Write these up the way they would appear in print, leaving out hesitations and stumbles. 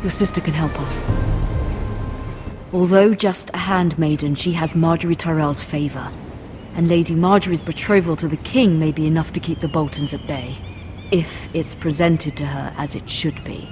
Your sister can help us. Although just a handmaiden, she has Marjorie Tyrell's favor. And Lady Marjorie's betrothal to the king may be enough to keep the Boltons at bay. If it's presented to her as it should be.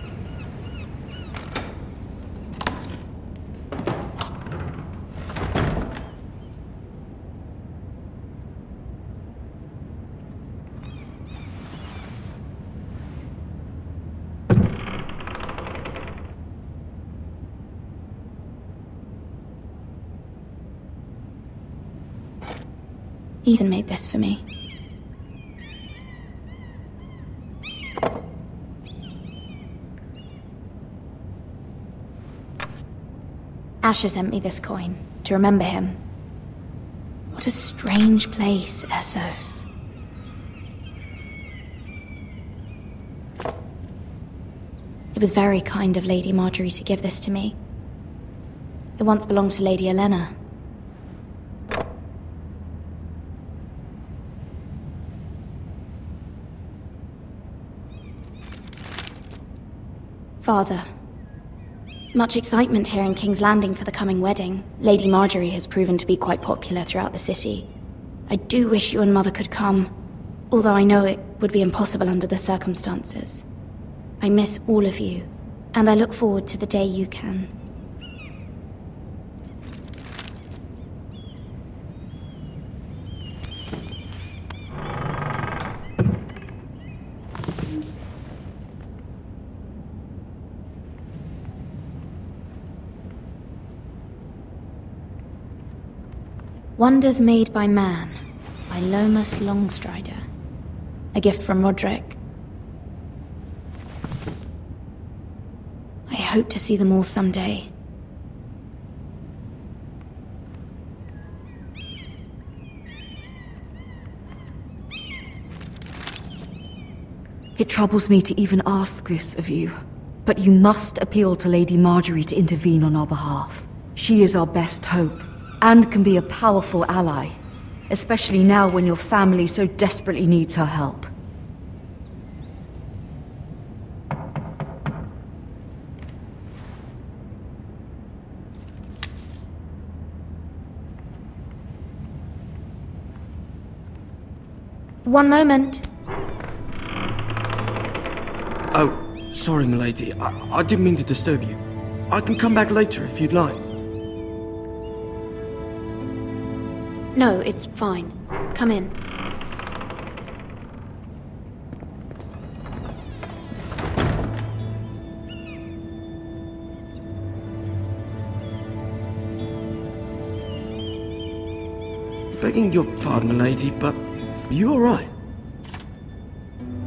Ethan made this for me. Asher sent me this coin, to remember him. What a strange place, Essos. It was very kind of Lady Marjorie to give this to me. It once belonged to Lady Elena. Father. Much excitement here in King's Landing for the coming wedding. Lady Marjorie has proven to be quite popular throughout the city. I do wish you and Mother could come, although I know it would be impossible under the circumstances. I miss all of you, and I look forward to the day you can. Wonders Made by Man, by Lomas Longstrider. A gift from Roderick. I hope to see them all someday. It troubles me to even ask this of you, but you must appeal to Lady Marjorie to intervene on our behalf. She is our best hope. And can be a powerful ally, especially now when your family so desperately needs her help. One moment. Oh, sorry, milady. I didn't mean to disturb you. I can come back later if you'd like. No, it's fine. Come in. Begging your pardon, milady, but you all right?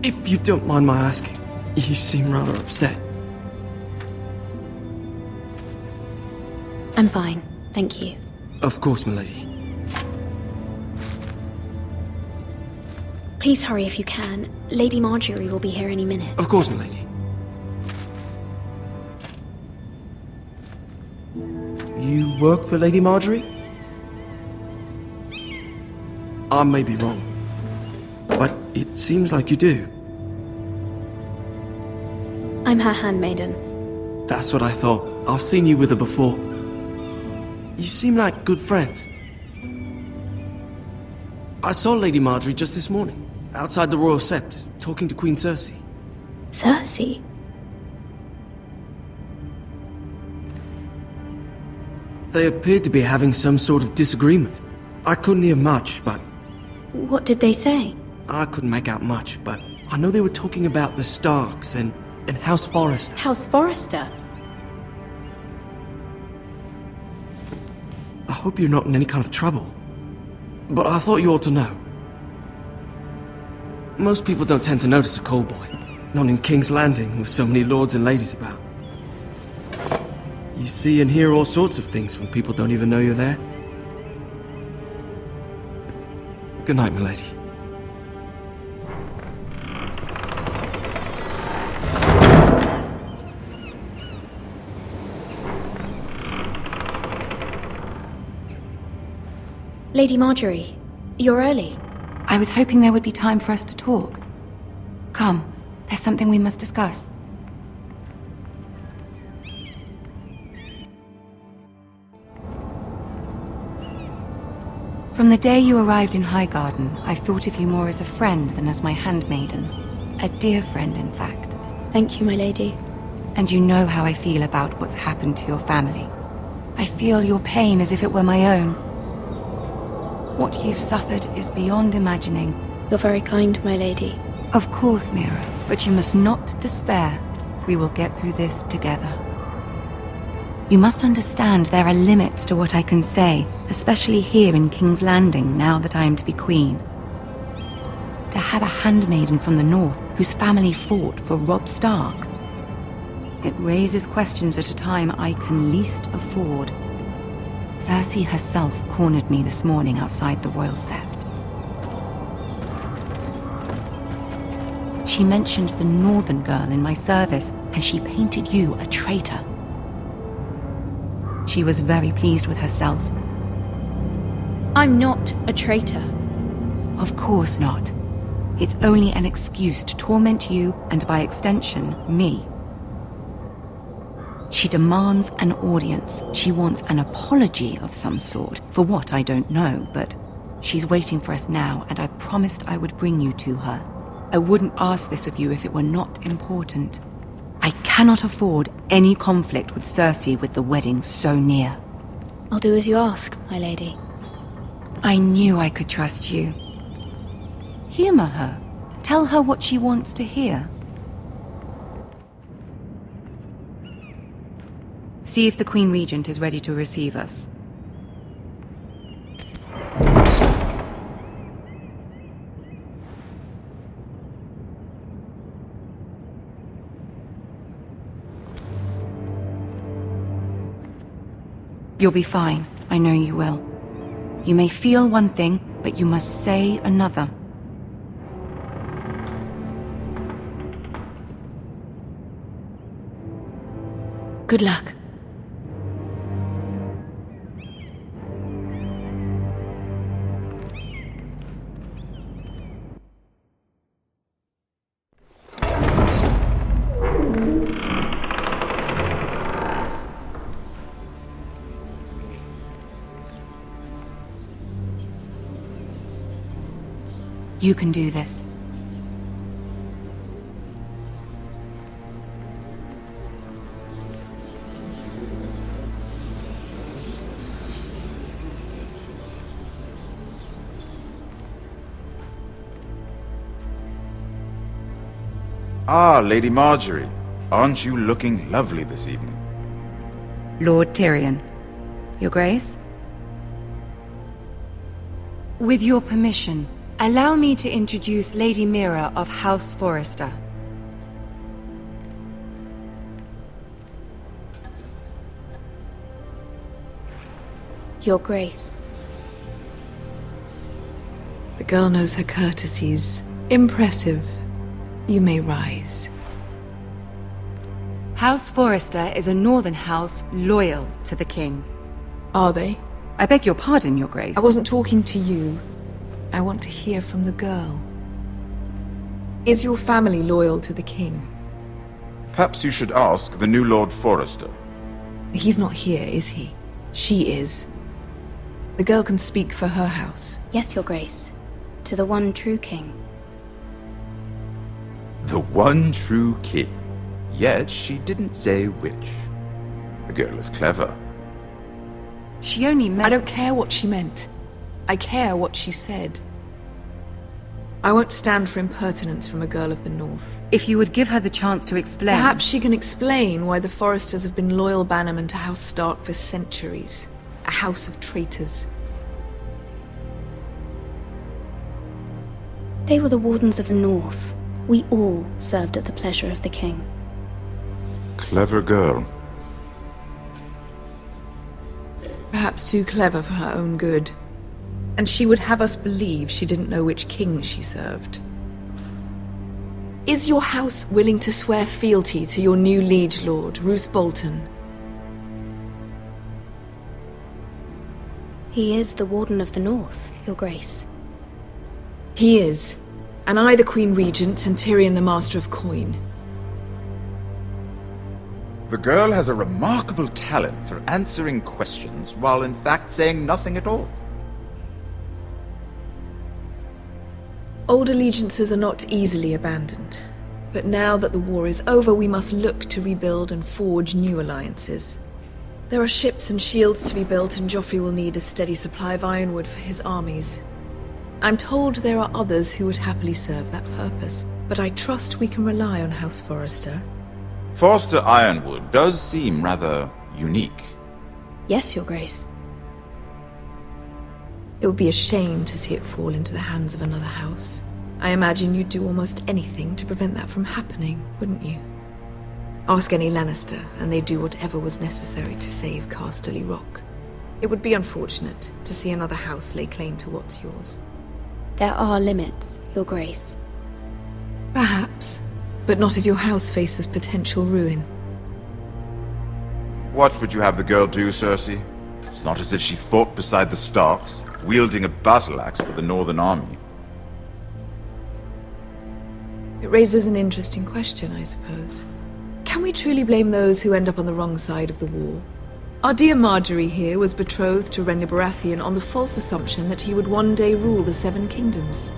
If you don't mind my asking, you seem rather upset. I'm fine, thank you. Of course, milady. Please hurry if you can. Lady Marjorie will be here any minute. Of course, milady. You work for Lady Marjorie? I may be wrong, but it seems like you do. I'm her handmaiden. That's what I thought. I've seen you with her before. You seem like good friends. I saw Lady Marjorie just this morning, outside the Royal Sept, talking to Queen Cersei. Cersei? They appeared to be having some sort of disagreement. I couldn't hear much, but... What did they say? I couldn't make out much, but I know they were talking about the Starks and House Forrester. House Forrester? I hope you're not in any kind of trouble. But I thought you ought to know. Most people don't tend to notice a callboy. Not in King's Landing, with so many lords and ladies about. You see and hear all sorts of things when people don't even know you're there. Good night, milady. Lady Marjorie, you're early. I was hoping there would be time for us to talk. Come, there's something we must discuss. From the day you arrived in Highgarden, I've thought of you more as a friend than as my handmaiden. A dear friend, in fact. Thank you, my lady. And you know how I feel about what's happened to your family. I feel your pain as if it were my own. What you've suffered is beyond imagining. You're very kind, my lady. Of course, Mira, but you must not despair. We will get through this together. You must understand there are limits to what I can say, especially here in King's Landing, now that I am to be queen. To have a handmaiden from the north whose family fought for Robb Stark. It raises questions at a time I can least afford. Cersei herself cornered me this morning outside the Royal Sept. She mentioned the northern girl in my service, and she painted you a traitor. She was very pleased with herself. I'm not a traitor. Of course not. It's only an excuse to torment you, and by extension, me. She demands an audience. She wants an apology of some sort, for what I don't know, but she's waiting for us now, and I promised I would bring you to her. I wouldn't ask this of you if it were not important. I cannot afford any conflict with Cersei with the wedding so near. I'll do as you ask, my lady. I knew I could trust you. Humor her. Tell her what she wants to hear. See if the Queen Regent is ready to receive us. You'll be fine. I know you will. You may feel one thing, but you must say another. Good luck. You can do this. Ah, Lady Marjorie. Aren't you looking lovely this evening? Lord Tyrion. Your Grace? With your permission, allow me to introduce Lady Mira of House Forrester. Your Grace. The girl knows her courtesies. Impressive. You may rise. House Forrester is a northern house loyal to the king. Are they? I beg your pardon, Your Grace. I wasn't talking to you. I want to hear from the girl. Is your family loyal to the king? Perhaps you should ask the new Lord Forrester. He's not here, is he? She is. The girl can speak for her house. Yes, Your Grace. To the one true king. The one true king. Yet she didn't say which. The girl is clever. She only meant... I don't care what she meant. I care what she said. I won't stand for impertinence from a girl of the North. If you would give her the chance to explain... Perhaps she can explain why the Forresters have been loyal bannermen to House Stark for centuries. A house of traitors. They were the Wardens of the North. We all served at the pleasure of the king. Clever girl. Perhaps too clever for her own good. And she would have us believe she didn't know which king she served. Is your house willing to swear fealty to your new liege lord, Roose Bolton? He is the Warden of the North, Your Grace. He is. And I the Queen Regent and Tyrion the Master of Coin. The girl has a remarkable talent for answering questions while in fact saying nothing at all. Old allegiances are not easily abandoned. But now that the war is over, we must look to rebuild and forge new alliances. There are ships and shields to be built, and Joffrey will need a steady supply of ironwood for his armies. I'm told there are others who would happily serve that purpose, but I trust we can rely on House Forrester. Forrester Ironwood does seem rather unique. Yes, Your Grace. It would be a shame to see it fall into the hands of another house. I imagine you'd do almost anything to prevent that from happening, wouldn't you? Ask any Lannister, and they'd do whatever was necessary to save Casterly Rock. It would be unfortunate to see another house lay claim to what's yours. There are limits, Your Grace. Perhaps, but not if your house faces potential ruin. What would you have the girl do, Cersei? It's not as if she fought beside the Starks, wielding a battle axe for the Northern Army. It raises an interesting question, I suppose. Can we truly blame those who end up on the wrong side of the war? Our dear Marjorie here was betrothed to Renly Baratheon on the false assumption that he would one day rule the Seven Kingdoms.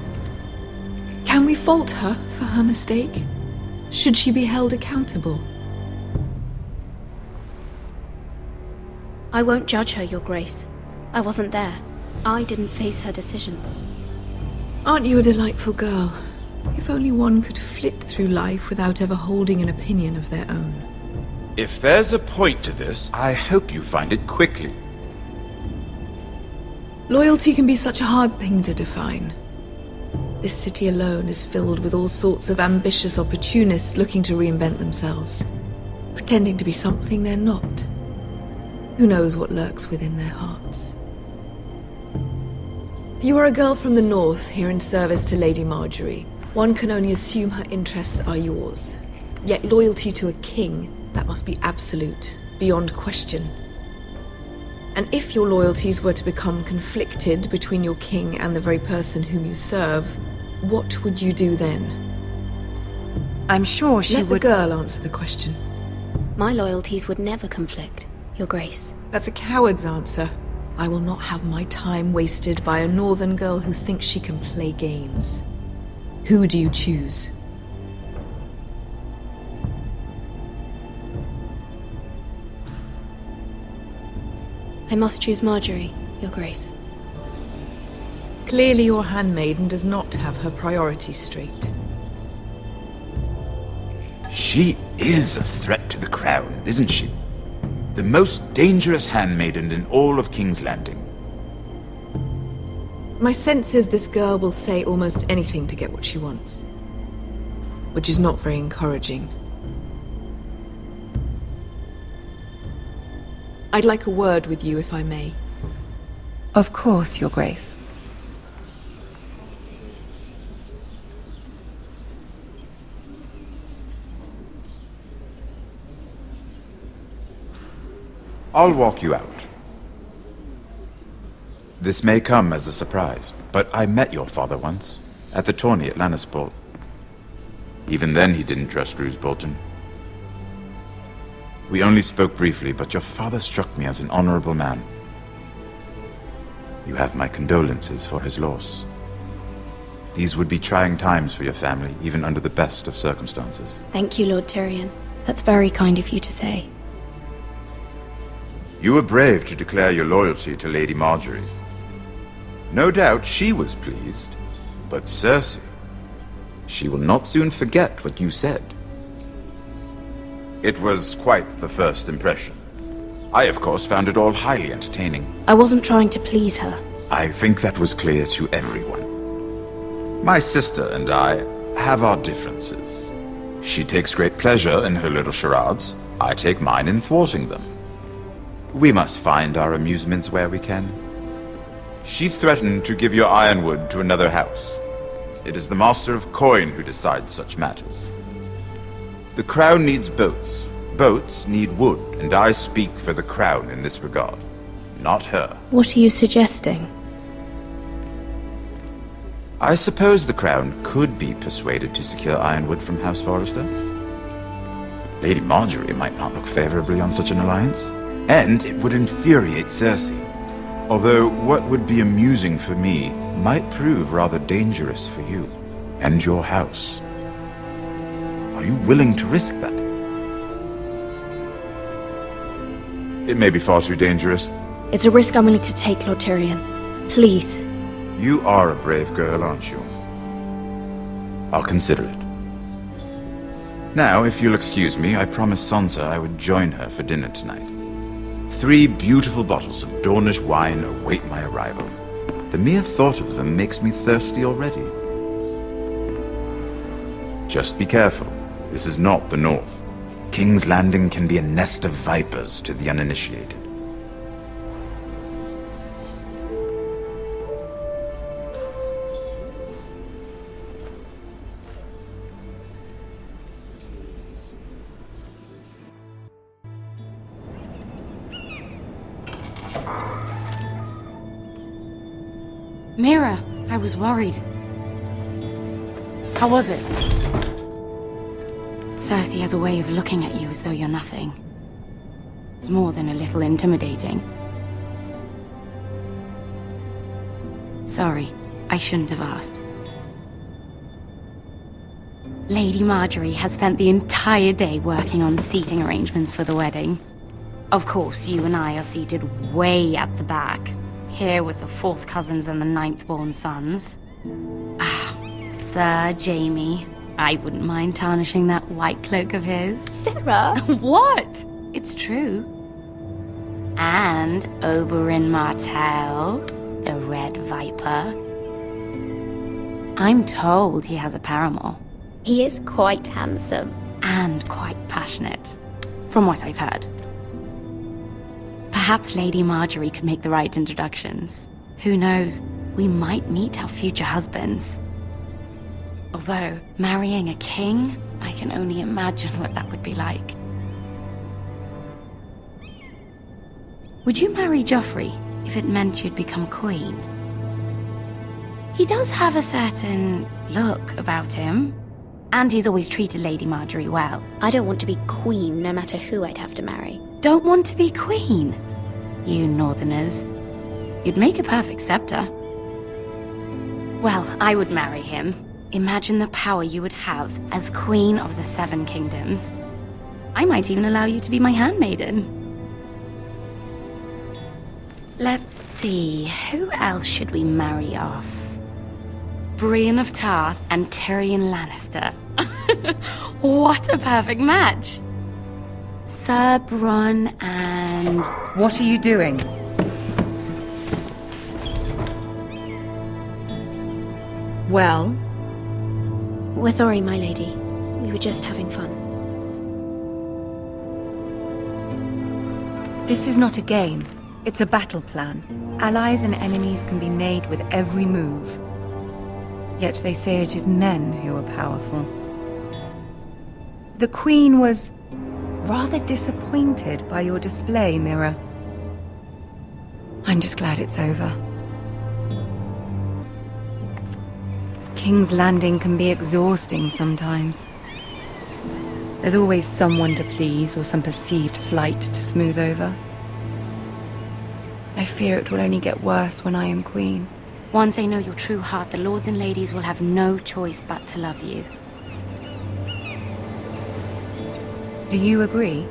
Can we fault her for her mistake? Should she be held accountable? I won't judge her, Your Grace. I wasn't there. I didn't face her decisions. Aren't you a delightful girl? If only one could flit through life without ever holding an opinion of their own. If there's a point to this, I hope you find it quickly. Loyalty can be such a hard thing to define. This city alone is filled with all sorts of ambitious opportunists looking to reinvent themselves, pretending to be something they're not. Who knows what lurks within their hearts? You are a girl from the north, here in service to Lady Marjorie. One can only assume her interests are yours. Yet loyalty to a king, that must be absolute, beyond question. And if your loyalties were to become conflicted between your king and the very person whom you serve, what would you do then? I'm sure she would... would... Let the girl answer the question. My loyalties would never conflict, Your Grace. That's a coward's answer. I will not have my time wasted by a northern girl who thinks she can play games. Who do you choose? I must choose Marjorie, Your Grace. Clearly your handmaiden does not have her priorities straight. She is a threat to the crown, isn't she? The most dangerous handmaiden in all of King's Landing. My sense is this girl will say almost anything to get what she wants. Which is not very encouraging. I'd like a word with you, if I may. Of course, Your Grace. I'll walk you out. This may come as a surprise, but I met your father once, at the tourney at Lannisport. Even then he didn't trust Roose Bolton. We only spoke briefly, but your father struck me as an honorable man. You have my condolences for his loss. These would be trying times for your family, even under the best of circumstances. Thank you, Lord Tyrion. That's very kind of you to say. You were brave to declare your loyalty to Lady Marjorie. No doubt she was pleased, but Cersei, she will not soon forget what you said. It was quite the first impression. I, of course, found it all highly entertaining. I wasn't trying to please her. I think that was clear to everyone. My sister and I have our differences. She takes great pleasure in her little charades. I take mine in thwarting them. We must find our amusements where we can. She threatened to give your ironwood to another house. It is the Master of Coin who decides such matters. The Crown needs boats. Boats need wood, and I speak for the Crown in this regard, not her. What are you suggesting? I suppose the Crown could be persuaded to secure ironwood from House Forrester. Lady Marjorie might not look favorably on such an alliance, and it would infuriate Cersei. Although what would be amusing for me might prove rather dangerous for you. and your house. Are you willing to risk that? It may be far too dangerous. It's a risk I'm willing to take, Lord Tyrion. Please. You are a brave girl, aren't you? I'll consider it. Now, if you'll excuse me, I promised Sansa I would join her for dinner tonight. 3 beautiful bottles of Dornish wine await my arrival. The mere thought of them makes me thirsty already. Just be careful. This is not the North. King's Landing can be a nest of vipers to the uninitiated. Mira, I was worried. How was it? Cersei has a way of looking at you as though you're nothing. It's more than a little intimidating. Sorry, I shouldn't have asked. Lady Margaery has spent the entire day working on seating arrangements for the wedding. Of course, you and I are seated way at the back, here with the 4th cousins and the 9th-born sons. Ah, Sir Jaime. I wouldn't mind tarnishing that white cloak of his. Sarah! What? It's true. And Oberyn Martell, the Red Viper. I'm told he has a paramour. He is quite handsome. And quite passionate, from what I've heard. Perhaps Lady Margaery could make the right introductions. Who knows? We might meet our future husbands. Although, marrying a king, I can only imagine what that would be like. Would you marry Joffrey if it meant you'd become queen? He does have a certain look about him, and he's always treated Lady Margaery well. I don't want to be queen no matter who I'd have to marry. Don't want to be queen? You Northerners. You'd make a perfect scepter. Well, I would marry him. Imagine the power you would have as Queen of the 7 Kingdoms. I might even allow you to be my handmaiden. Let's see, who else should we marry off? Brienne of Tarth and Tyrion Lannister. What a perfect match! Sir Bronn and... What are you doing? Well? We're sorry, my lady. We were just having fun. This is not a game. It's a battle plan. Allies and enemies can be made with every move. Yet they say it is men who are powerful. The Queen was rather disappointed by your display, Mira. I'm just glad it's over. King's Landing can be exhausting sometimes. There's always someone to please or some perceived slight to smooth over. I fear it will only get worse when I am queen. Once they know your true heart, the lords and ladies will have no choice but to love you. Do you agree?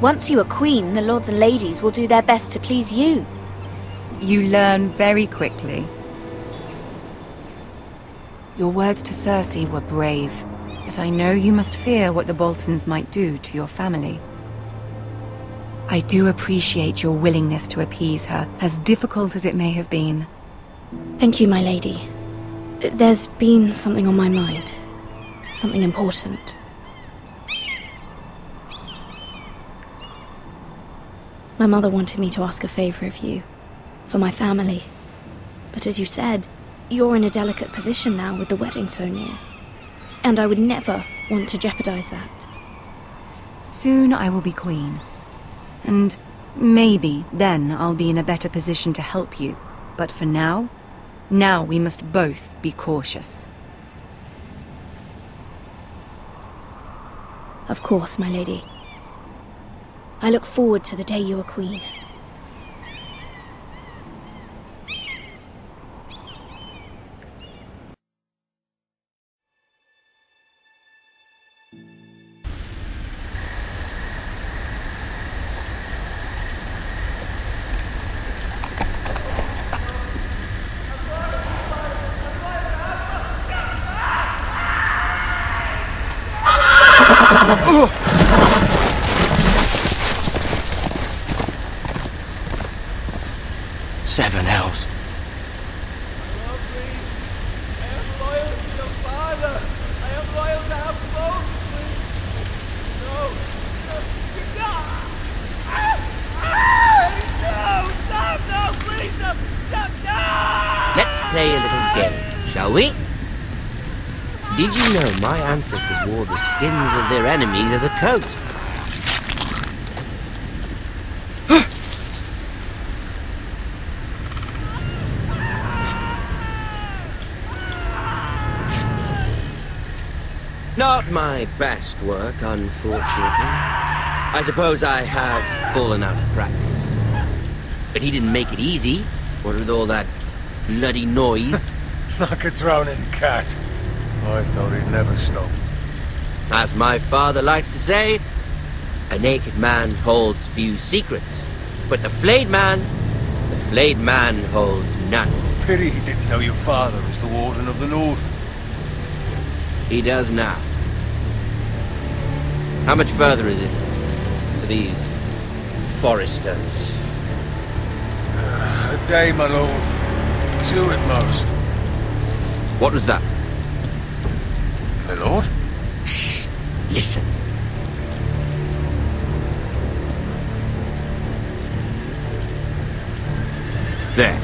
Once you are queen, the lords and ladies will do their best to please you. You learn very quickly. Your words to Cersei were brave, but I know you must fear what the Boltons might do to your family. I do appreciate your willingness to appease her, as difficult as it may have been. Thank you, my lady. There's been something on my mind. Something important. My mother wanted me to ask a favor of you, for my family. But as you said, you're in a delicate position now with the wedding so near. And I would never want to jeopardize that. Soon I will be queen. And maybe then I'll be in a better position to help you. But for now we must both be cautious. Of course, my lady. I look forward to the day you are queen. Seven hells. Let's play a little game, shall we? Did you know my ancestors wore the skins of their enemies as a coat? Not my best work, unfortunately. I suppose I have fallen out of practice. But he didn't make it easy, what with all that bloody noise. Like a drowning cat. I thought he'd never stop. As my father likes to say, a naked man holds few secrets, but the flayed man holds none. Pity he didn't know your father was the Warden of the North. He does now. How much further is it to these foresters? A day, my lord. 2 at most. What was that? My lord? Shh! Listen. There.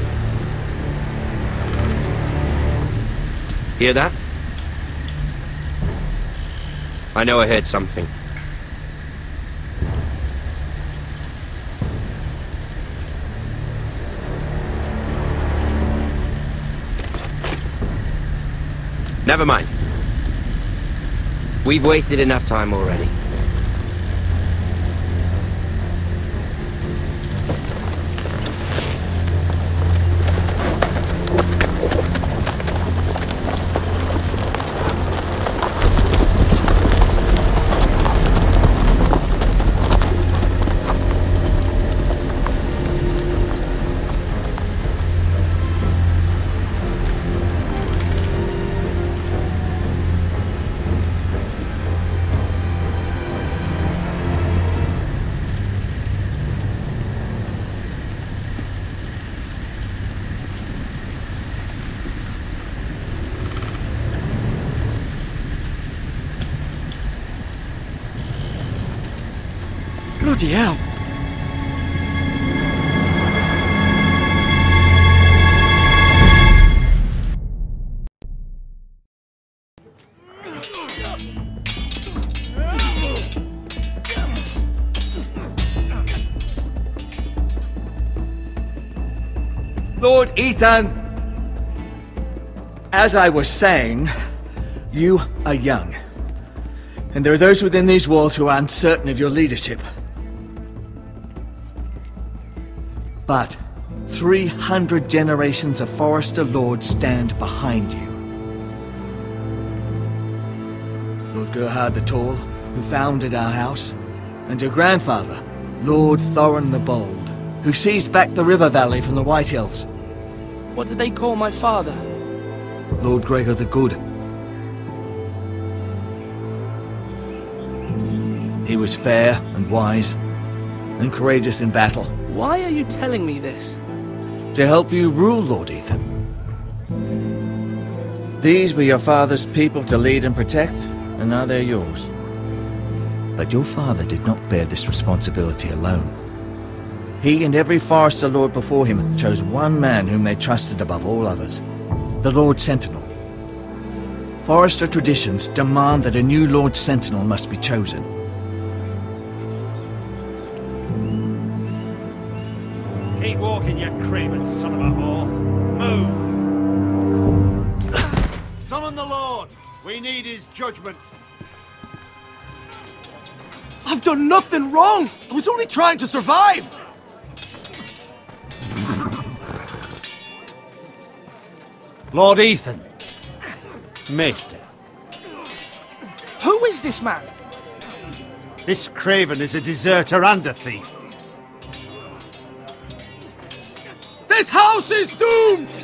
Hear that? I know I heard something. Never mind. We've wasted enough time already. Bloody hell! Lord Ethan, as I was saying, you are young. And there are those within these walls who are uncertain of your leadership. But 300 generations of Forester Lords stand behind you. Lord Gerhard the Tall, who founded our house, and your grandfather, Lord Thorin the Bold, who seized back the river valley from the White Hills. What did they call my father? Lord Gregor the Good. He was fair and wise, and courageous in battle. Why are you telling me this? To help you rule, Lord Ethan. These were your father's people to lead and protect, and now they're yours. But your father did not bear this responsibility alone. He and every Forester Lord before him chose one man whom they trusted above all others, the Lord Sentinel. Forester traditions demand that a new Lord Sentinel must be chosen. Keep walking, you craven son of a whore. Move! Summon the Lord! We need his judgment. I've done nothing wrong! I was only trying to survive! Lord Ethan. Maester. Who is this man? This craven is a deserter and a thief. This house is doomed!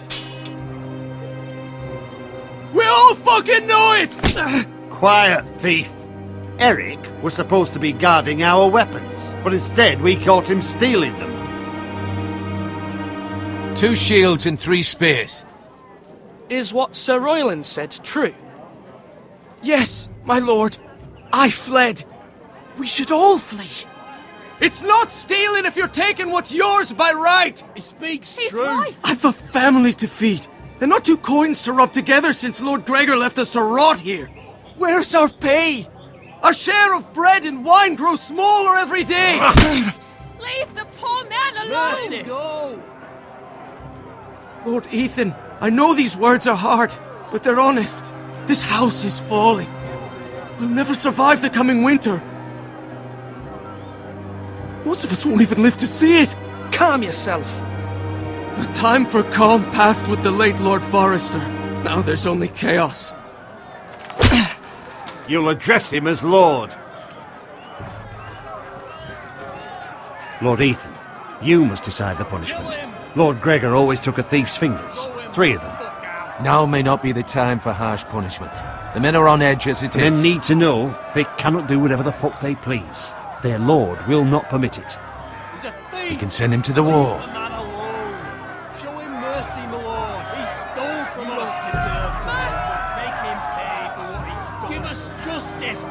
We all fucking know it! Quiet, thief. Eric was supposed to be guarding our weapons, but instead we caught him stealing them. 2 shields and 3 spears. Is what Sir Royland said true? Yes, my lord. I fled. We should all flee. It's not stealing if you're taking what's yours by right. He speaks He's true. right. I've a family to feed, and not 2 coins to rub together since Lord Gregor left us to rot here. Where's our pay? Our share of bread and wine grows smaller every day. Leave the poor man alone! Mercy. Go. Lord Ethan, I know these words are hard, but they're honest. This house is falling. We'll never survive the coming winter. Most of us won't even live to see it. Calm yourself. The time for calm passed with the late Lord Forrester. Now there's only chaos. You'll address him as Lord. Lord Ethan, you must decide the punishment. Lord Gregor always took a thief's fingers. 3 of them. Now may not be the time for harsh punishment. The men are on edge as it The men is. need to know they cannot do whatever the fuck they please. Their lord will not permit it. He's a thief. We can send him to the war. Leave the man alone. Show him mercy, my lord. He stole from us. Make him pay for what he stole. Give us justice.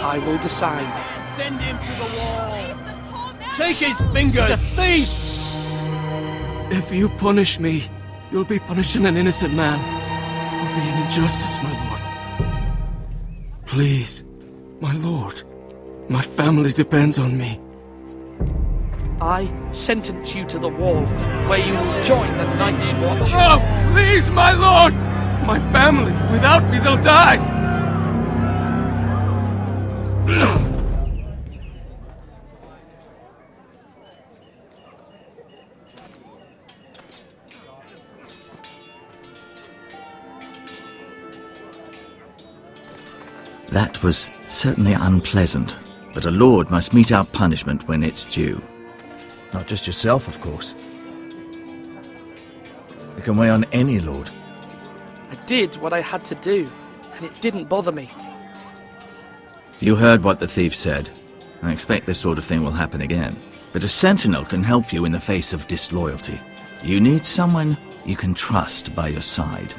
I will decide. Send him to the wall. Take his fingers. He's a thief. If you punish me, you'll be punishing an innocent man. It will be an injustice, my lord. Please, my lord. My family depends on me. I sentence you to the wall, where you will join the Night's Watch. No, please, my lord! My family, without me, they'll die! That was certainly unpleasant, but a lord must mete out punishment when it's due. Not just yourself, of course. It can weigh on any lord. I did what I had to do, and it didn't bother me. You heard what the thief said. I expect this sort of thing will happen again. But a sentinel can help you in the face of disloyalty. You need someone you can trust by your side.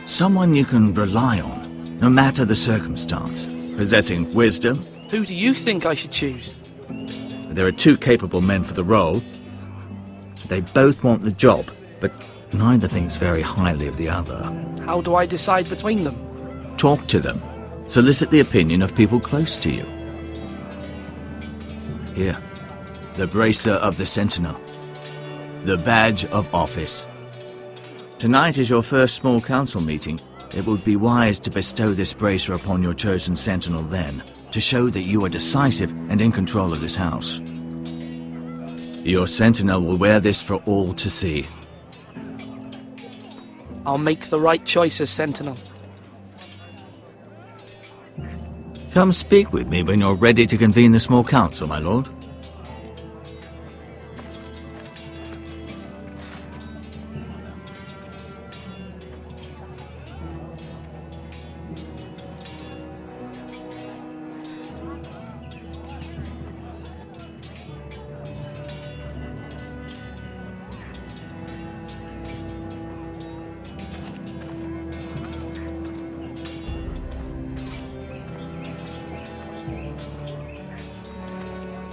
Someone you can rely on, no matter the circumstance. Possessing wisdom. Who do you think I should choose? There are 2 capable men for the role. They both want the job, but neither thinks very highly of the other. How do I decide between them? Talk to them. Solicit the opinion of people close to you. Here, the bracer of the Sentinel. The badge of office. Tonight is your first small council meeting. It would be wise to bestow this bracer upon your chosen sentinel then, to show that you are decisive and in control of this house. Your sentinel will wear this for all to see. I'll make the right choice as sentinel. Come speak with me when you're ready to convene the small council, my lord.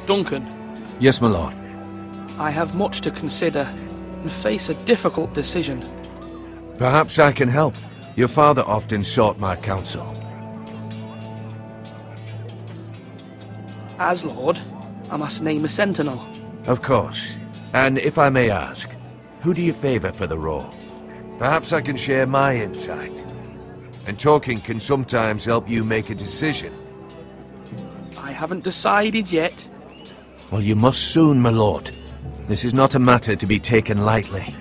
Duncan. Yes, my lord. I have much to consider and face a difficult decision. Perhaps I can help. Your father often sought my counsel. As Lord, I must name a sentinel. Of course. And if I may ask, who do you favor for the role? Perhaps I can share my insight. And talking can sometimes help you make a decision. I haven't decided yet. Well, you must soon, my lord. This is not a matter to be taken lightly.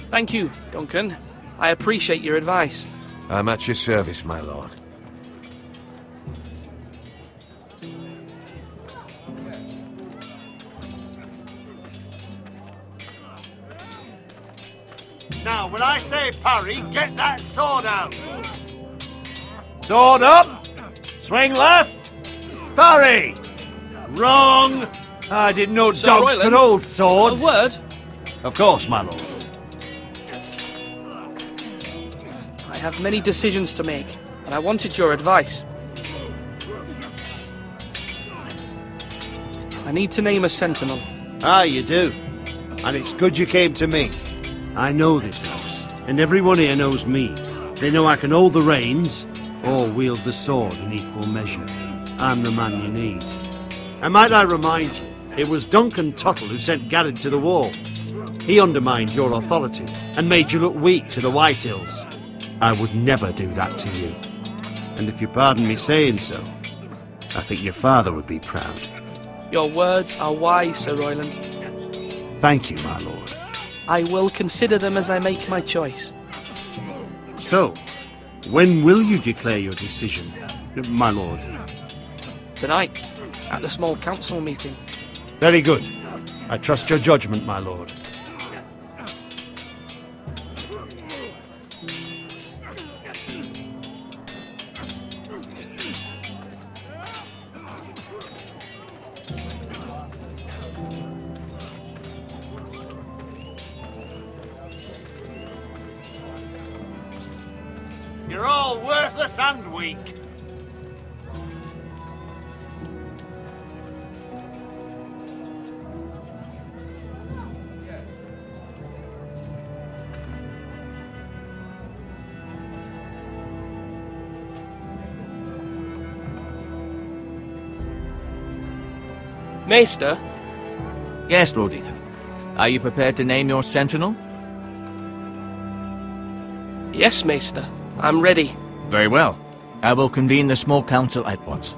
Thank you, Duncan. I appreciate your advice. I'm at your service, my lord. Now, when I say parry, get that sword out! Sword up! Swing left! Parry! Wrong! I didn't know Sir dogs Royland, could hold swords. A word? Of course, my lord. I have many decisions to make, and I wanted your advice. I need to name a sentinel. Ah, you do. And it's good you came to me. I know this house, and everyone here knows me. They know I can hold the reins, or wield the sword in equal measure. I'm the man you need. And might I remind you, it was Duncan Tuttle who sent Garrett to the wall. He undermined your authority, and made you look weak to the Whitehills. I would never do that to you. And if you pardon me saying so, I think your father would be proud. Your words are wise, Sir Royland. Thank you, my lord. I will consider them as I make my choice. So, when will you declare your decision, my lord? Tonight, at the small council meeting. Very good. I trust your judgment, my lord. You're all worthless and weak. Maester? Yes, Lord Ethan. Are you prepared to name your sentinel? Yes, Maester. I'm ready. Very well. I will convene the small council at once.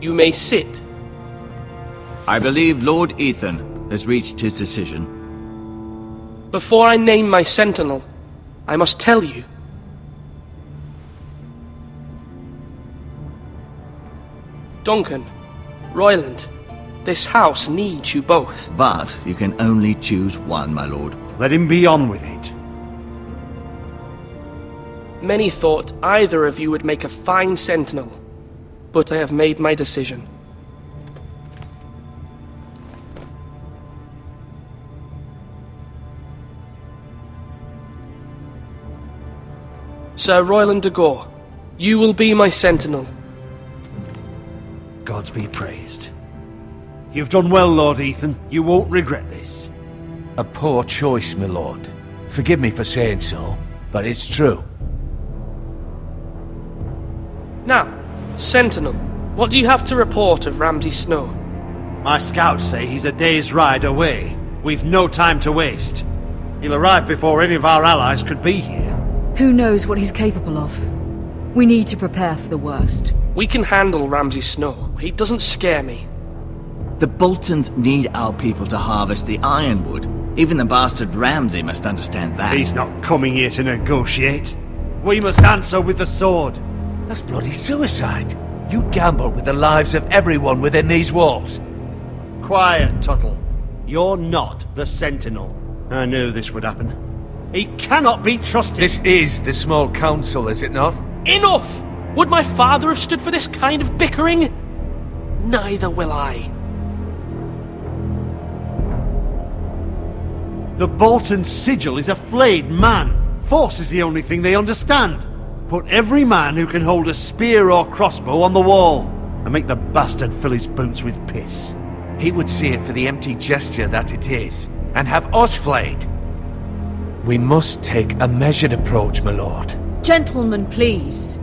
You may sit. I believe Lord Ethan has reached his decision. Before I name my sentinel, I must tell you. Duncan, Royland, this house needs you both. But you can only choose one, my lord. Let him be on with it. Many thought either of you would make a fine sentinel, but I have made my decision. Sir Royland de Gore, you will be my sentinel. Gods be praised. You've done well, Lord Ethan. You won't regret this. A poor choice, my lord. Forgive me for saying so, but it's true. Now, sentinel, what do you have to report of Ramsay Snow? My scouts say he's a day's ride away. We've no time to waste. He'll arrive before any of our allies could be here. Who knows what he's capable of? We need to prepare for the worst. We can handle Ramsay Snow. He doesn't scare me. The Boltons need our people to harvest the ironwood. Even the bastard Ramsay must understand that. He's not coming here to negotiate. We must answer with the sword. That's bloody suicide. You gamble with the lives of everyone within these walls. Quiet, Tuttle. You're not the Sentinel. I knew this would happen. He cannot be trusted. This is the small council, is it not? Enough! Would my father have stood for this kind of bickering? Neither will I. The Bolton sigil is a flayed man. Force is the only thing they understand. Put every man who can hold a spear or crossbow on the wall, and make the bastard fill his boots with piss. He would see it for the empty gesture that it is, and have us flayed. We must take a measured approach, my lord. Gentlemen, please.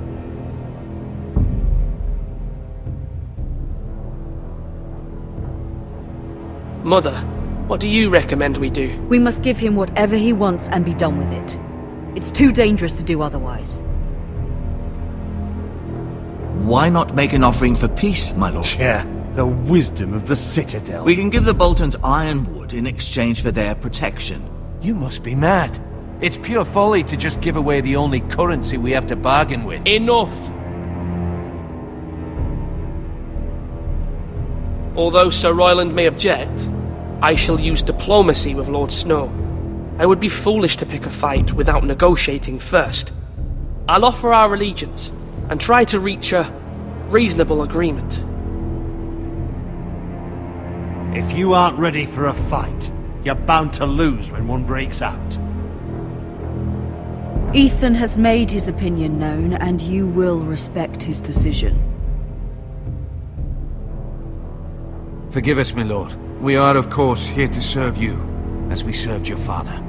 Mother, What do you recommend we do? We must give him whatever he wants and be done with it. It's too dangerous to do otherwise. Why not make an offering for peace, my lord? Yeah, the wisdom of the Citadel. We can give the Boltons ironwood in exchange for their protection. You must be mad. It's pure folly to just give away the only currency we have to bargain with. Enough! Although Sir Royland may object, I shall use diplomacy with Lord Snow. I would be foolish to pick a fight without negotiating first. I'll offer our allegiance and try to reach a reasonable agreement. If you aren't ready for a fight, you're bound to lose when one breaks out. Ethan has made his opinion known, and you will respect his decision. Forgive us, my lord. We are, of course, here to serve you, as we served your father.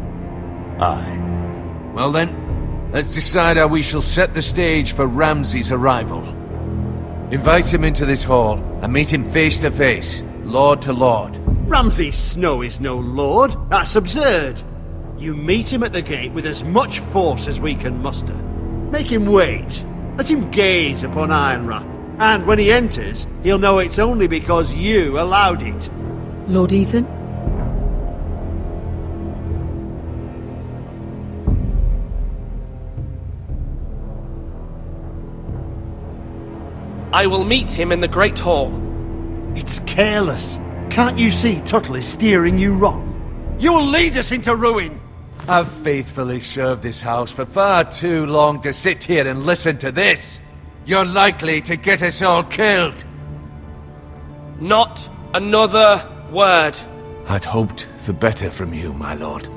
Aye. Well then, let's decide how we shall set the stage for Ramsay's arrival. Invite him into this hall, and meet him face to face, lord to lord. Ramsay Snow is no lord. That's absurd. You meet him at the gate with as much force as we can muster. Make him wait. Let him gaze upon Ironrath. And when he enters, he'll know it's only because you allowed it. Lord Ethan? I will meet him in the Great Hall. It's careless. Can't you see Tuttle is steering you wrong? You will lead us into ruin! I've faithfully served this house for far too long to sit here and listen to this. You're likely to get us all killed. Not another word. I'd hoped for better from you, my lord.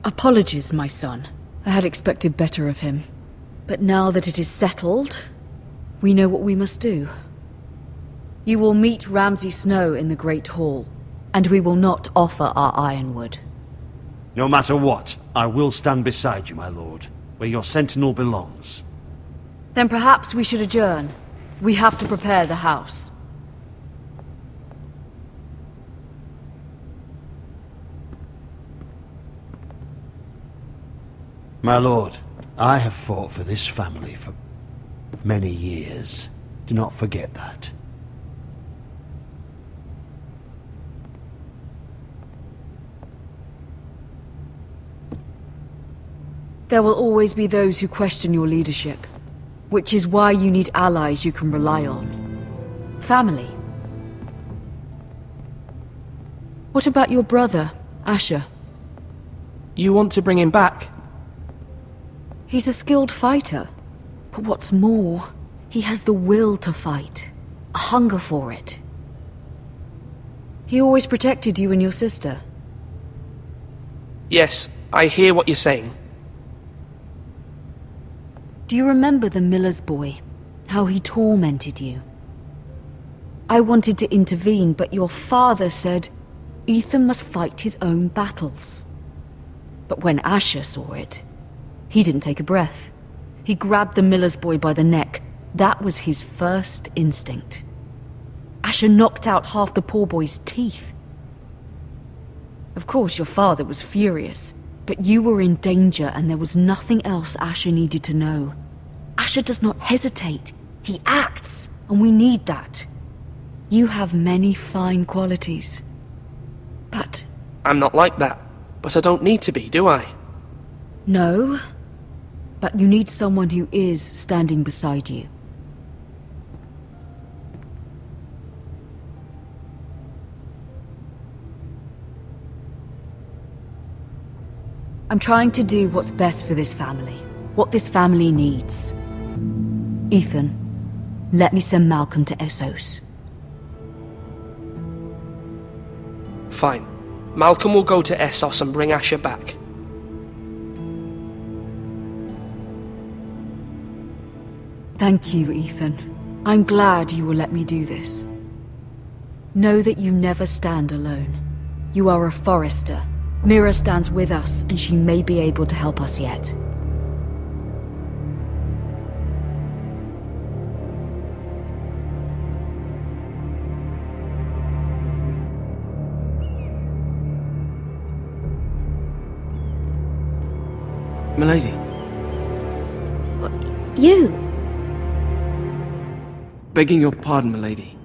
Apologies, my son. I had expected better of him. But now that it is settled, we know what we must do. You will meet Ramsay Snow in the Great Hall, and we will not offer our ironwood. No matter what, I will stand beside you, my lord, where your sentinel belongs. Then perhaps we should adjourn. We have to prepare the house. My lord, I have fought for this family for many years. Do not forget that. There will always be those who question your leadership, which is why you need allies you can rely on. Family. What about your brother, Asher? You want to bring him back? He's a skilled fighter. But what's more, he has the will to fight. A hunger for it. He always protected you and your sister. Yes, I hear what you're saying. Do you remember the miller's boy? How he tormented you? I wanted to intervene, but your father said Ethan must fight his own battles. But when Asher saw it, he didn't take a breath. He grabbed the miller's boy by the neck. That was his first instinct. Asher knocked out half the poor boy's teeth. Of course, your father was furious, but you were in danger and there was nothing else Asher needed to know. Asher does not hesitate. He acts, and we need that. You have many fine qualities. But... I'm not like that. But I don't need to be, do I? No. But you need someone who is standing beside you. I'm trying to do what's best for this family. What this family needs. Ethan, let me send Malcolm to Essos. Fine. Malcolm will go to Essos and bring Asher back. Thank you, Ethan. I'm glad you will let me do this. Know that you never stand alone. You are a Forester. Mira stands with us, and she may be able to help us yet. Milady. You? Begging your pardon, milady.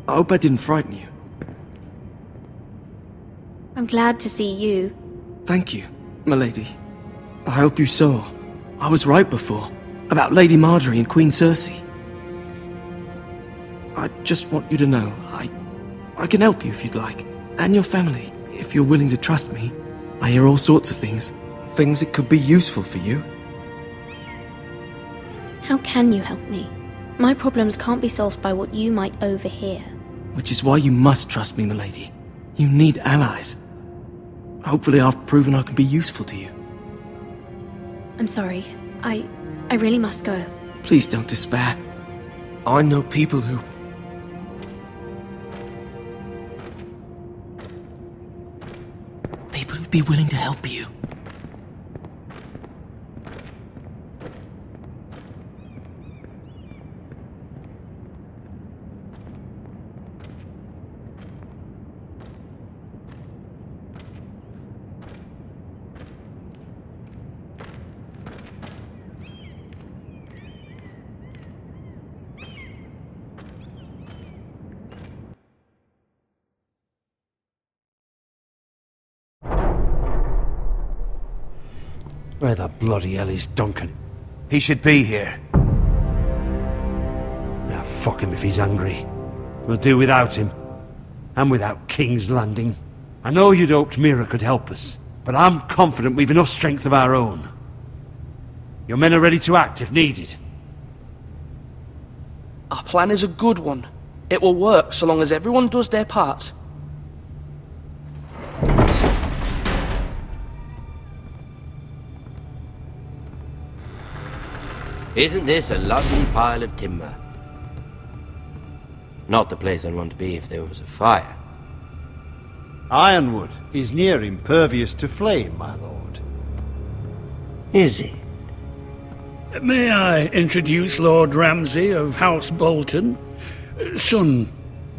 I hope I didn't frighten you. I'm glad to see you. Thank you, milady. I hope you saw. I was right before. About Lady Marjorie and Queen Cersei. I just want you to know, I can help you if you'd like. And your family, if you're willing to trust me. I hear all sorts of things. Things that could be useful for you. How can you help me? My problems can't be solved by what you might overhear. Which is why you must trust me, milady. You need allies. Hopefully I've proven I can be useful to you. I'm sorry. I really must go. Please don't despair. I know people who... People who'd be willing to help you. Where the bloody hell is Duncan? He should be here. Now fuck him if he's hungry. We'll do without him. And without King's Landing. I know you'd hoped Mira could help us, but I'm confident we've enough strength of our own. Your men are ready to act if needed. Our plan is a good one. It will work so long as everyone does their part. Isn't this a lovely pile of timber? Not the place I'd want to be if there was a fire. Ironwood is near impervious to flame, my lord. Is it? May I introduce Lord Ramsay of House Bolton, son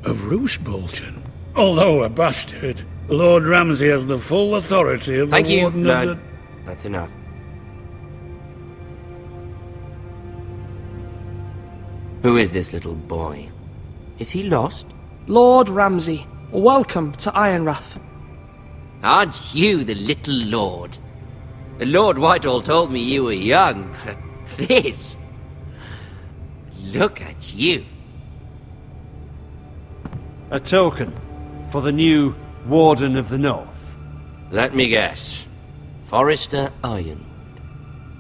of Roose Bolton. Although a bastard, Lord Ramsay has the full authority of the Warden of the... That's enough. Who is this little boy? Is he lost? Lord Ramsay, welcome to Ironrath. Aren't you the little lord? Lord Whitehall told me you were young, but this... Look at you. A token for the new Warden of the North. Let me guess. Forrester Ironwood.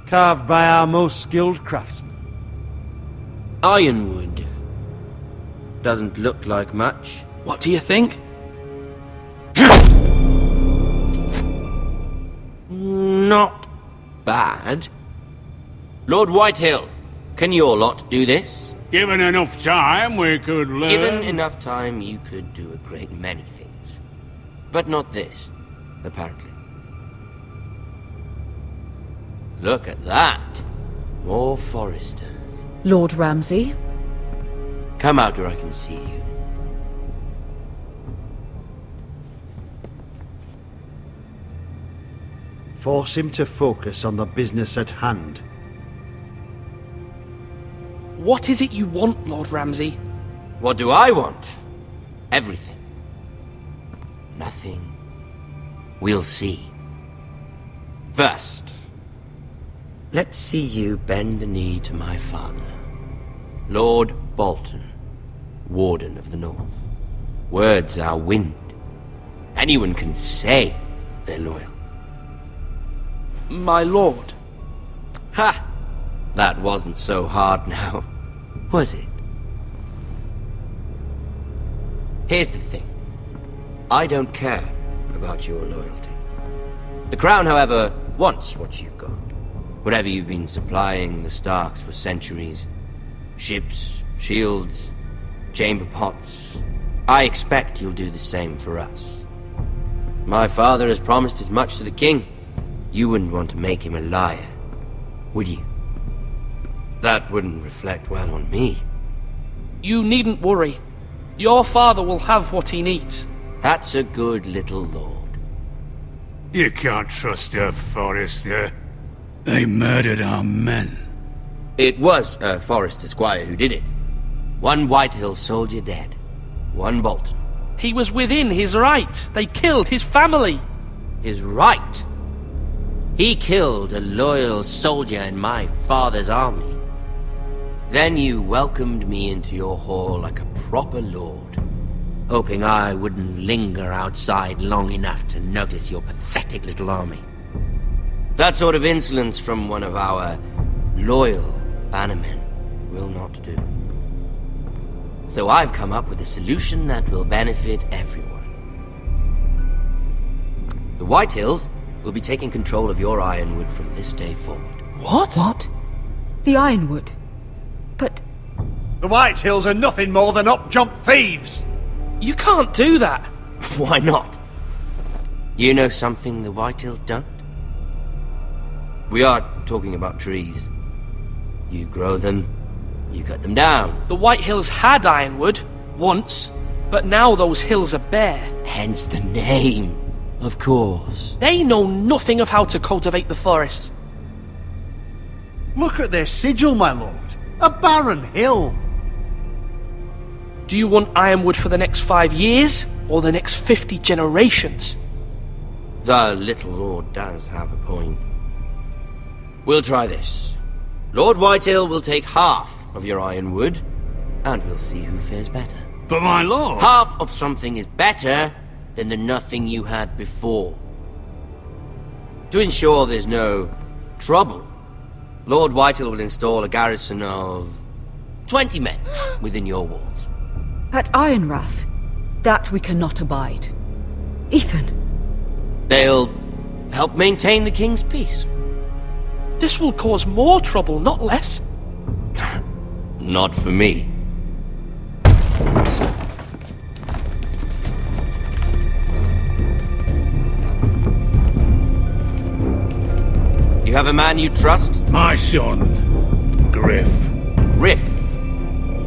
Carved by our most skilled craftsmen. Ironwood. Doesn't look like much. What do you think? Not bad. Lord Whitehill, can your lot do this? Given enough time, we could learn... Given enough time, you could do a great many things. But not this, apparently. Look at that. More Forresters. Lord Ramsay? Come out where I can see you. Force him to focus on the business at hand. What is it you want, Lord Ramsay? What do I want? Everything. Nothing. We'll see. First, let's see you bend the knee to my father, Lord Bolton, Warden of the North. Words are wind. Anyone can say they're loyal. My lord. Ha! That wasn't so hard now, was it? Here's the thing. I don't care about your loyalty. The Crown, however, wants what you've got. Whatever you've been supplying the Starks for centuries. Ships, shields, chamber pots. I expect you'll do the same for us. My father has promised as much to the king. You wouldn't want to make him a liar, would you? That wouldn't reflect well on me. You needn't worry. Your father will have what he needs. That's a good little lord. You can't trust her, Forrester. They murdered our men. It was a Forrester squire who did it. One Whitehill soldier dead. One Bolton. He was within his right. They killed his family. His right? He killed a loyal soldier in my father's army. Then you welcomed me into your hall like a proper lord, hoping I wouldn't linger outside long enough to notice your pathetic little army. That sort of insolence from one of our loyal bannermen will not do. So I've come up with a solution that will benefit everyone. The Whitehills will be taking control of your Ironwood from this day forward. What? What? The Ironwood? But... The Whitehills are nothing more than up-jump thieves! You can't do that! Why not? You know something the Whitehills don't? We are talking about trees. You grow them, you cut them down. The Whitehills had Ironwood, once, but now those hills are bare. Hence the name, of course. They know nothing of how to cultivate the forest. Look at their sigil, my lord. A barren hill. Do you want Ironwood for the next 5 years, or the next 50 generations? The little lord does have a point. We'll try this. Lord Whitehill will take half of your Ironwood, and we'll see who fares better. But my lord... Half of something is better than the nothing you had before. To ensure there's no trouble, Lord Whitehill will install a garrison of 20 men within your walls. At Ironrath? That we cannot abide. Ethan! They'll help maintain the king's peace. This will cause more trouble, not less. Not for me. You have a man you trust? My son, Griff. Griff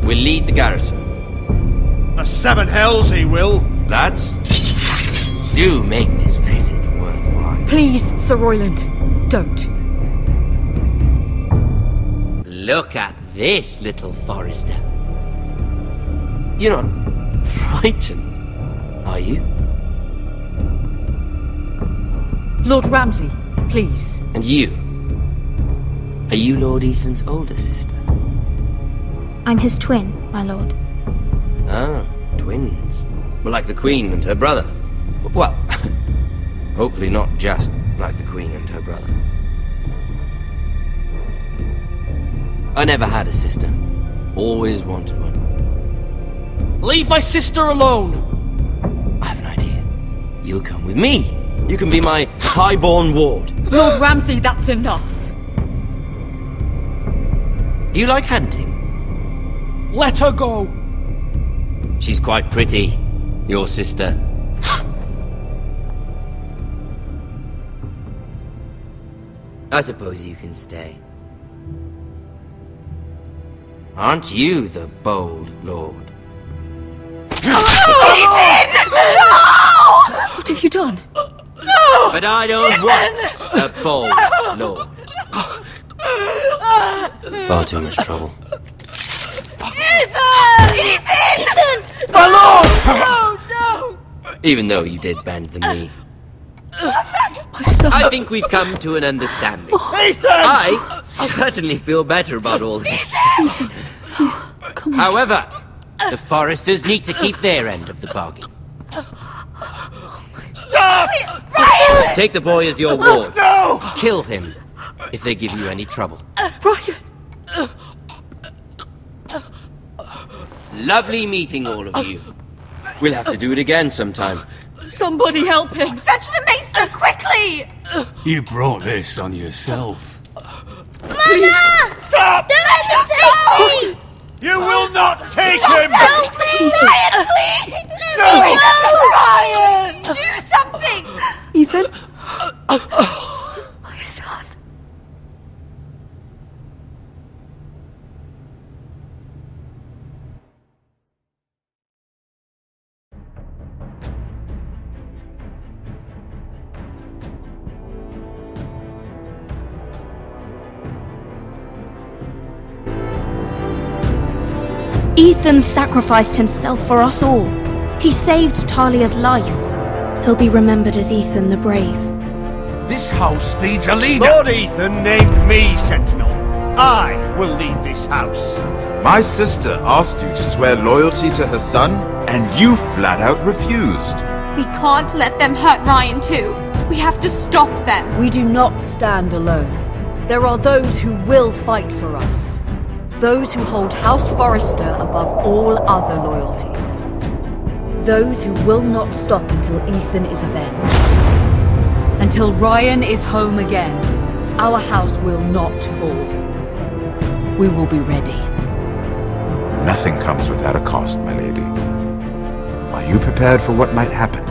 will lead the garrison. The seven hells he will. Lads, do make this visit worthwhile. Please, Sir Royland, don't. Look at this, little Forrester. You're not frightened, are you? Lord Ramsay, please. And you? Are you Lord Ethan's older sister? I'm his twin, my lord. Ah, twins. Well, like the Queen and her brother. Well, hopefully not just like the Queen and her brother. I never had a sister. Always wanted one. Leave my sister alone! I have an idea. You'll come with me. You can be my highborn ward. Lord Ramsay, that's enough. Do you like hunting? Let her go! She's quite pretty, your sister. I suppose you can stay. Aren't you the bold lord? What have you done? No! But I don't want a bold lord. Far too much trouble. Ethan! My lord! No! Even though you did bend the knee. My son. I think we've come to an understanding. Ethan! I certainly feel better about all this. Come on. However, the Foresters need to keep their end of the bargain. Stop! Brian! Take the boy as your ward. No! Kill him if they give you any trouble. Brian! Lovely meeting all of you. We'll have to do it again sometime. Somebody help him! Fetch the maester, quickly! You brought this on yourself. Mother! Stop! Don't let them take me! You will not take him! Help me! Brian, please! No! Brian! Do something! Ethan? My son. Ethan sacrificed himself for us all. He saved Talia's life. He'll be remembered as Ethan the Brave. This house needs a leader! Lord Ethan named me Sentinel. I will lead this house. My sister asked you to swear loyalty to her son, and you flat out refused. We can't let them hurt Ryan too. We have to stop them. We do not stand alone. There are those who will fight for us. Those who hold House Forrester above all other loyalties. Those who will not stop until Ethan is avenged. Until Ryan is home again, our house will not fall. We will be ready. Nothing comes without a cost, my lady. Are you prepared for what might happen?